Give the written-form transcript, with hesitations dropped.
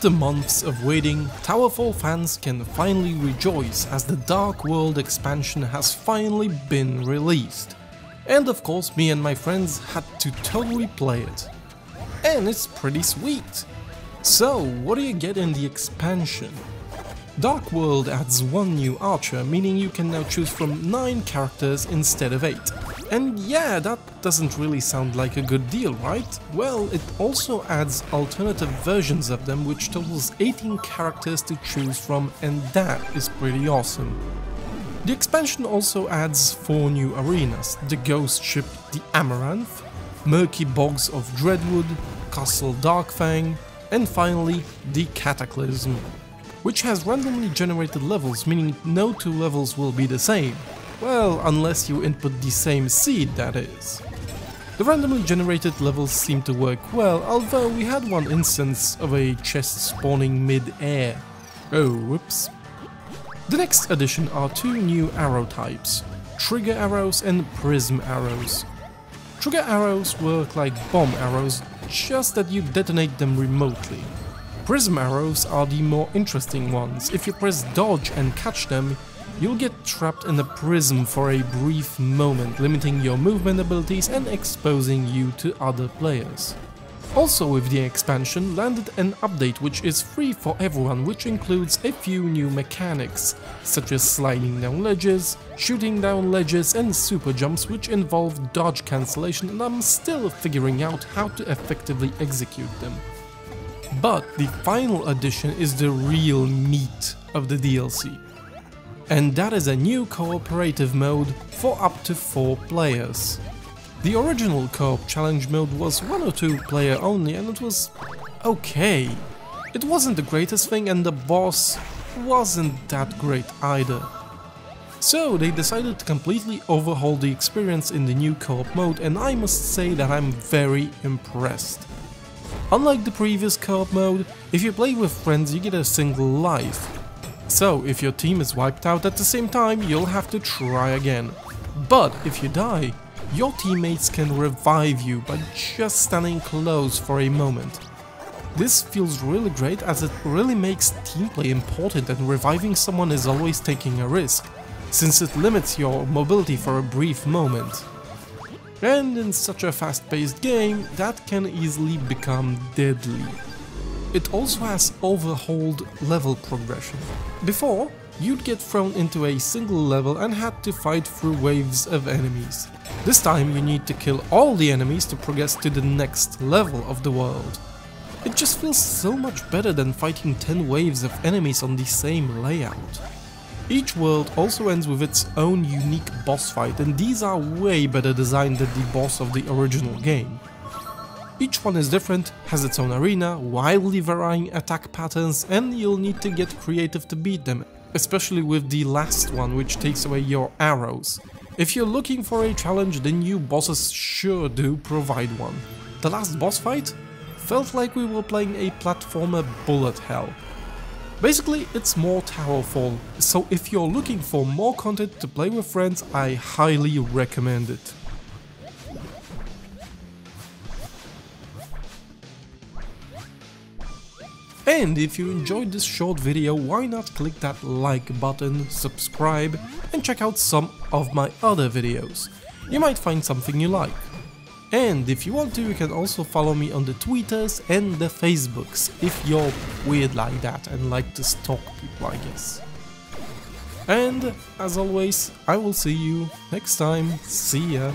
After months of waiting, TowerFall fans can finally rejoice as the Dark World expansion has finally been released. And of course me and my friends had to totally play it. And it's pretty sweet. So what do you get in the expansion? Dark World adds one new archer, meaning you can now choose from 9 characters instead of 8. And yeah, that doesn't really sound like a good deal, right? Well, it also adds alternative versions of them, which totals 18 characters to choose from, and that is pretty awesome. The expansion also adds 4 new arenas: the ghost ship the Amaranth, murky bogs of Dreadwood, castle Darkfang, and finally the Cataclysm, which has randomly generated levels, meaning no 2 levels will be the same. Well, unless you input the same seed, that is. The randomly generated levels seem to work well, although we had one instance of a chest spawning mid-air. Oh, whoops. The next addition are 2 new arrow types: trigger arrows and prism arrows. Trigger arrows work like bomb arrows, just that you detonate them remotely. Prism arrows are the more interesting ones. If you press dodge and catch them, you'll get trapped in a prism for a brief moment, limiting your movement abilities and exposing you to other players. Also with the expansion landed an update which is free for everyone, which includes a few new mechanics, such as sliding down ledges, shooting down ledges and super jumps, which involve dodge cancellation, and I'm still figuring out how to effectively execute them. But the final addition is the real meat of the DLC. And that is a new cooperative mode for up to 4 players. The original co-op challenge mode was 1 or 2 player only, and it was okay. It wasn't the greatest thing, and the boss wasn't that great either. So they decided to completely overhaul the experience in the new co-op mode, and I must say that I'm very impressed. Unlike the previous co-op mode, if you play with friends you get a single life. So if your team is wiped out at the same time, you'll have to try again. But if you die, your teammates can revive you by just standing close for a moment. This feels really great, as it really makes teamplay important, and reviving someone is always taking a risk, since it limits your mobility for a brief moment. And in such a fast-paced game, that can easily become deadly. It also has overhauled level progression. Before, you'd get thrown into a single level and had to fight through waves of enemies. This time you need to kill all the enemies to progress to the next level of the world. It just feels so much better than fighting 10 waves of enemies on the same layout. Each world also ends with its own unique boss fight, and these are way better designed than the boss of the original game. Each one is different, has its own arena, wildly varying attack patterns, and you'll need to get creative to beat them, especially with the last one, which takes away your arrows. If you're looking for a challenge, the new bosses sure do provide one. The last boss fight felt like we were playing a platformer bullet hell. Basically, it's more TowerFall, so if you're looking for more content to play with friends, I highly recommend it. And if you enjoyed this short video, why not click that like button, subscribe, and check out some of my other videos. You might find something you like. And if you want to, you can also follow me on the Twitters and the Facebooks, if you're weird like that and like to stalk people, I guess. And as always, I will see you next time. See ya!